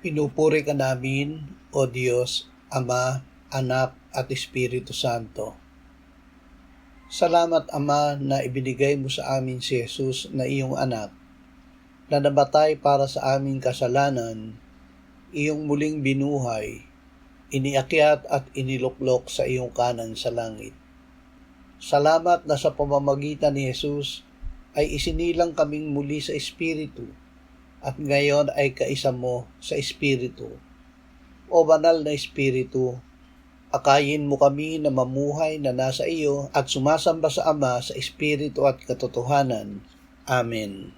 Pinupuri ka namin, O Diyos, Ama, Anak at Espiritu Santo. Salamat, Ama, na ibinigay mo sa amin si Jesus na iyong anak, na namatay para sa aming kasalanan, iyong muling binuhay, iniakyat at iniluklok sa iyong kanan sa langit. Salamat na sa pamamagitan ni Jesus ay isinilang kaming muli sa Espiritu, at ngayon ay kaisa mo sa Espiritu. O banal na Espiritu, akayin mo kami na mamuhay na nasa iyo at sumasamba sa Ama sa Espiritu at katotohanan. Amen.